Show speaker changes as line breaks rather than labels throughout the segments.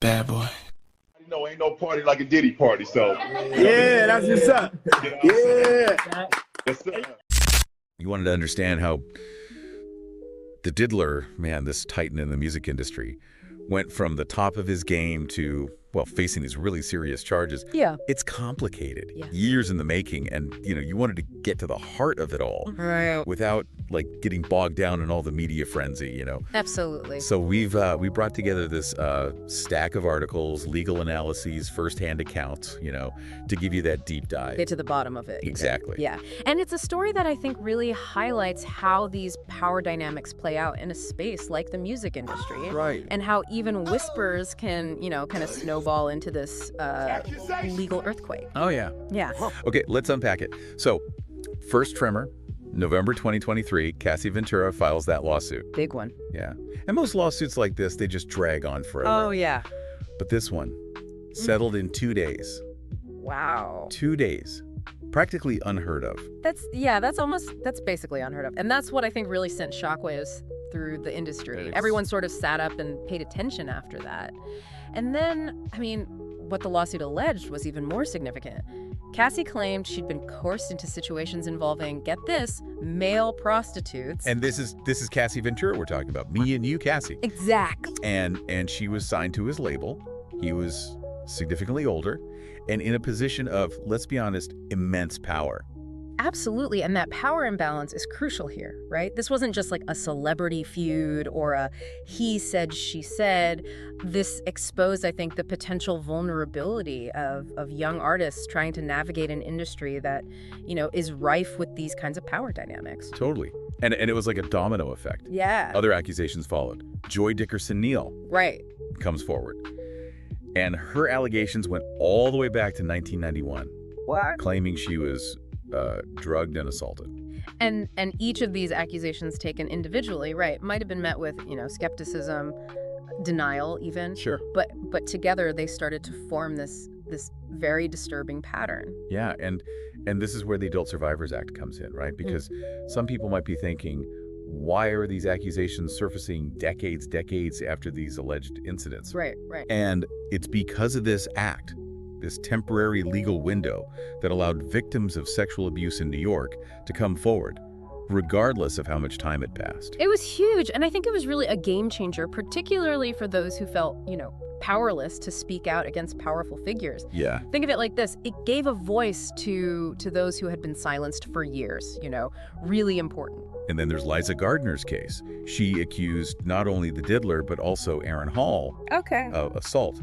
Bad boy.
No, ain't no party like a Diddy party, so.
Yeah, that's what's up. Yeah.
Yes, sir.
You wanted to understand how the Diddler, man, this titan in the music industry, went from the top of his game to, well, facing these really serious charges.
Yeah.
It's complicated.
Yeah.
Years in the making, and, you wanted to get to the heart of it all.
Right.
Without, like, getting bogged down in all the media frenzy,
Absolutely.
So we brought together this stack of articles, legal analyses, firsthand accounts, to give you that deep dive.
Get to the bottom of it.
Exactly.
Yeah. And it's a story that I think really highlights how these power dynamics play out in a space like the music industry.
Right.
And how even whispers can, kind of snowball into this legal earthquake.
Oh, yeah.
Yeah.
Okay, let's unpack it. So, first tremor, November 2023, Cassie Ventura files that lawsuit.
Big one.
Yeah. And most lawsuits like this, they just drag on forever.
Oh, yeah.
But this one settled in 2 days.
Wow.
2 days. Practically unheard of.
That's basically unheard of. And that's what I think really sent shockwaves through the industry. Everyone sort of sat up and paid attention after that. And then, what the lawsuit alleged was even more significant. Cassie claimed she'd been coerced into situations involving, get this, male prostitutes.
And this is Cassie Ventura we're talking about. Me and you, Cassie.
Exactly.
And she was signed to his label. He was significantly older and in a position of, let's be honest, immense power.
Absolutely, and that power imbalance is crucial here, right? This wasn't just like a celebrity feud or a he said, she said. This exposed, I think, the potential vulnerability of young artists trying to navigate an industry that, is rife with these kinds of power dynamics.
Totally. And it was like a domino effect.
Yeah.
Other accusations followed. Joy Dickerson-Neal
Right.
comes forward. And her allegations went all the way back to 1991.
What?
Claiming she was drugged and assaulted.
And each of these accusations taken individually, right, might have been met with, skepticism, denial even.
Sure.
But together they started to form this very disturbing pattern.
Yeah, and this is where the Adult Survivors Act comes in, right? Because some people might be thinking, why are these accusations surfacing decades after these alleged incidents?
Right.
And it's because of this act, this temporary legal window that allowed victims of sexual abuse in New York to come forward, regardless of how much time had passed.
It was huge, and I think it was really a game changer, particularly for those who felt, powerless to speak out against powerful figures.
Yeah.
Think of it like this. It gave a voice to those who had been silenced for years, really important.
And then there's Liza Gardner's case. She accused not only the Diddler, but also Aaron Hall of assault,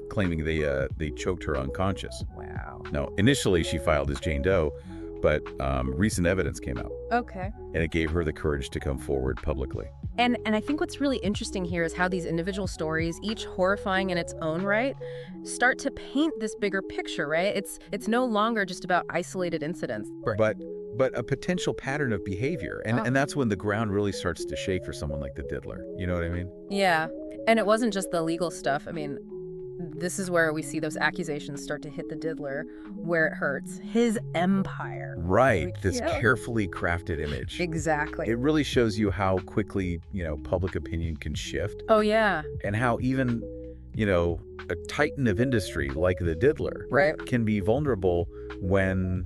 claiming they choked her unconscious.
Wow.
Now, initially she filed as Jane Doe, but recent evidence came out.
Okay.
And it gave her the courage to come forward publicly.
And I think what's really interesting here is how these individual stories, each horrifying in its own right, start to paint this bigger picture, right? It's no longer just about isolated incidents.
But a potential pattern of behavior. And that's when the ground really starts to shake for someone like the Diddler. You know what I mean?
Yeah. And it wasn't just the legal stuff. This is where we see those accusations start to hit the Diddler where it hurts. His empire.
Right. This carefully crafted image.
Exactly.
It really shows you how quickly, public opinion can shift.
Oh, yeah.
And how even, a titan of industry like the Diddler can be vulnerable when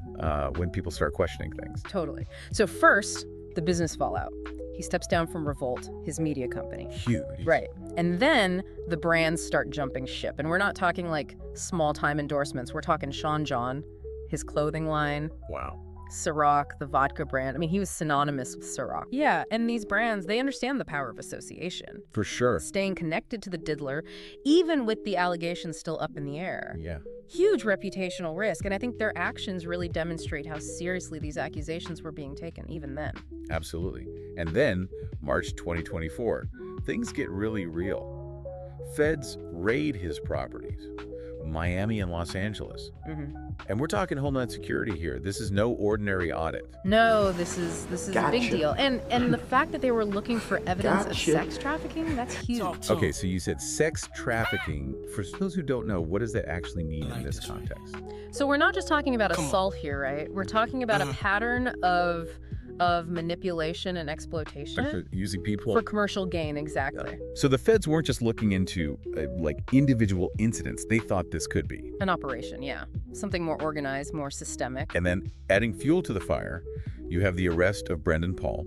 people start questioning things.
Totally. So first, the business fallout. He steps down from Revolt, his media company.
Huge.
Right. And then the brands start jumping ship. And we're not talking like small-time endorsements. We're talking Sean John, his clothing line.
Wow.
Ciroc, the vodka brand. He was synonymous with Ciroc. Yeah, and these brands, they understand the power of association.
For sure.
Staying connected to the Diddler, even with the allegations still up in the air.
Yeah.
Huge reputational risk, and I think their actions really demonstrate how seriously these accusations were being taken, even then.
Absolutely. And then, March 2024, things get really real. Feds raid his properties, Miami and Los Angeles. And we're talking Homeland Security here. This is no ordinary audit.
No, this is a big deal. And the fact that they were looking for evidence of sex trafficking, that's huge.
Okay, so you said sex trafficking. For those who don't know, what does that actually mean in this context?
So we're not just talking about assault here, right? We're talking about a pattern of of manipulation and exploitation.
For using people?
For commercial gain, exactly.
So the feds weren't just looking into, like, individual incidents. They thought this could be
an operation, yeah. Something more organized, more systemic.
And then, adding fuel to the fire, you have the arrest of Brendan Paul.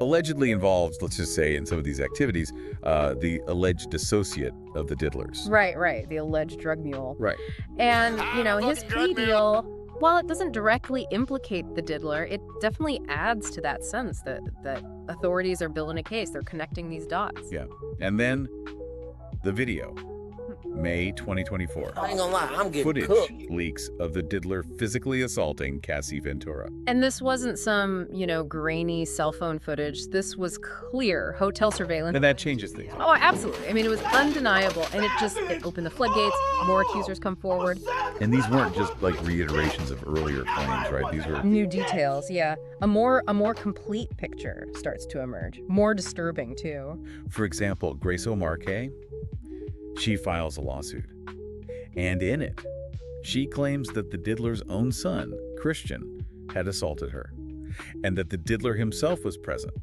Allegedly involved, let's just say, in some of these activities, the alleged associate of the Diddlers.
Right. The alleged drug mule.
Right.
And, his plea deal, while it doesn't directly implicate the Diddler, it definitely adds to that sense that authorities are building a case. They're connecting these dots.
Yeah. And then the video. May 2024.
I ain't gonna lie, I'm getting
Footage
cooked.
leaks of the Diddler physically assaulting Cassie Ventura.
And this wasn't some, grainy cell phone footage. This was clear hotel surveillance.
And that changes things.
Oh, absolutely. I mean, it was undeniable, and it opened the floodgates. More accusers come forward.
And these weren't just like reiterations of earlier claims, right? These were
New details, yeah. A more complete picture starts to emerge. More disturbing, too.
For example, Grace O'Marquet, she files a lawsuit. And in it, she claims that the Diddler's own son, Christian, had assaulted her, and that the Diddler himself was present,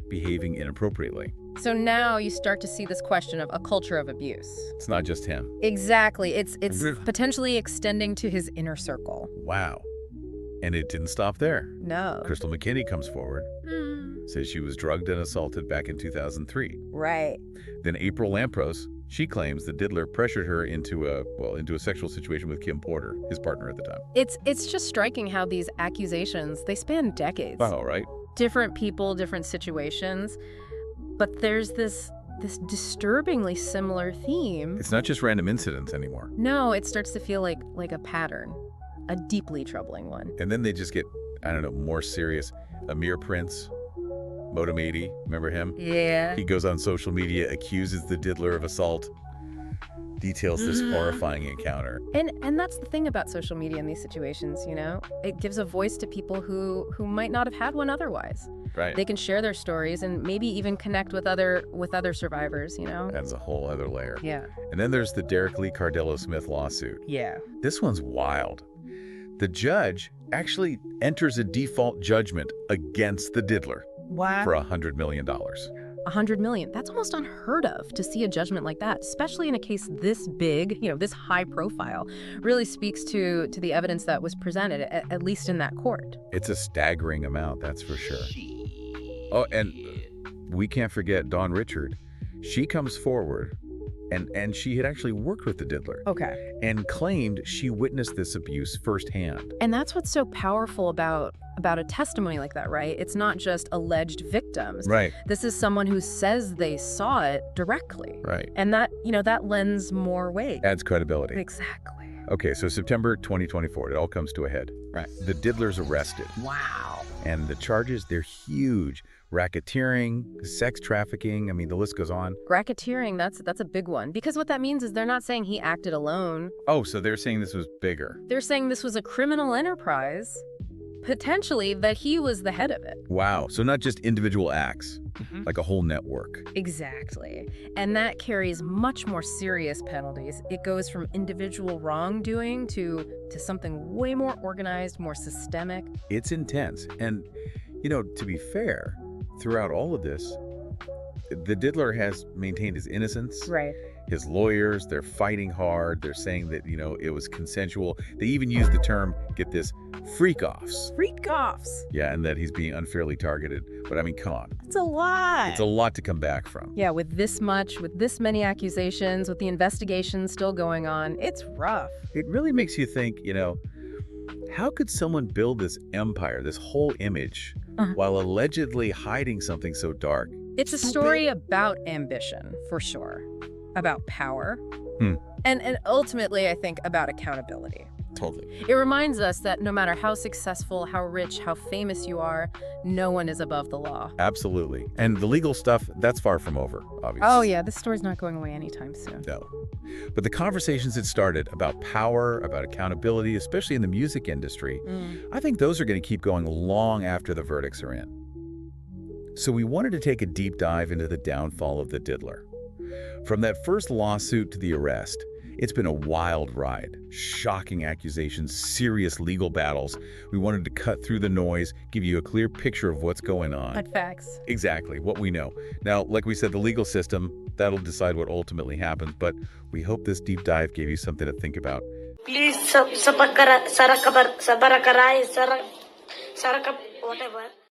behaving inappropriately.
So now you start to see this question of a culture of abuse.
It's not just him.
Exactly. It's potentially extending to his inner circle.
Wow. And it didn't stop there.
No.
Crystal McKinney comes forward, says she was drugged and assaulted back in 2003.
Right.
Then April Lampros, she claims the Diddler pressured her into a sexual situation with Kim Porter, his partner at the time.
It's just striking how these accusations, they span decades.
Wow, right?
Different people, different situations, but there's this disturbingly similar theme.
It's not just random incidents anymore.
No, it starts to feel like a pattern, a deeply troubling one.
And then they just get, more serious. Amir Prince, Modem 80, remember him?
Yeah.
He goes on social media, accuses the Diddler of assault, details this horrifying encounter.
And that's the thing about social media in these situations, It gives a voice to people who might not have had one otherwise.
Right.
They can share their stories and maybe even connect with other survivors,
Adds a whole other layer.
Yeah.
And then there's the Derek Lee Cardello Smith lawsuit.
Yeah.
This one's wild. The judge actually enters a default judgment against the Diddler.
Wow.
For $100 million.
$100 million. That's almost unheard of to see a judgment like that, especially in a case this big, this high profile. Really speaks to the evidence that was presented, at least in that court.
It's a staggering amount, that's for sure. Oh, and we can't forget Dawn Richard. She comes forward, and she had actually worked with the Diddler.
Okay.
And claimed she witnessed this abuse firsthand.
And that's what's so powerful about a testimony like that, right? It's not just alleged victims.
Right.
This is someone who says they saw it directly.
Right.
And that, that lends more weight.
Adds credibility.
Exactly.
Okay, so September 2024, it all comes to a head.
Right.
The Diddler's arrested.
Wow.
And the charges, they're huge. Racketeering, sex trafficking, the list goes on.
Racketeering, that's a big one. Because what that means is they're not saying he acted alone.
Oh, so they're saying this was bigger.
They're saying this was a criminal enterprise, potentially that he was the head of it.
Wow, so not just individual acts, like a whole network.
Exactly. And that carries much more serious penalties. It goes from individual wrongdoing to something way more organized, more systemic.
It's intense. And, to be fair, throughout all of this, the Diddler has maintained his innocence.
Right.
His lawyers, they're fighting hard. They're saying that, it was consensual. They even use the term, get this, freak-offs.
Freak-offs.
Yeah, and that he's being unfairly targeted. But come on.
It's a lot.
It's a lot to come back from.
Yeah, with this many accusations, with the investigation still going on, it's rough.
It really makes you think, how could someone build this empire, this whole image, while allegedly hiding something so dark?
It's a story about ambition, for sure. About power. And ultimately, I think, about accountability.
Totally.
It reminds us that no matter how successful, how rich, how famous you are, no one is above the law.
Absolutely. And the legal stuff, that's far from over, obviously.
Oh, yeah, this story's not going away anytime soon.
No. But the conversations that started about power, about accountability, especially in the music industry, I think those are going to keep going long after the verdicts are in. So we wanted to take a deep dive into the downfall of the Diddler. From that first lawsuit to the arrest, It's been a wild ride. Shocking accusations, serious legal battles. We wanted to cut through the noise, give you a clear picture of what's going on.
But facts.
Exactly, what we know. Now, like we said, the legal system, that'll decide what ultimately happens, but we hope this deep dive gave you something to think about.
Please, whatever.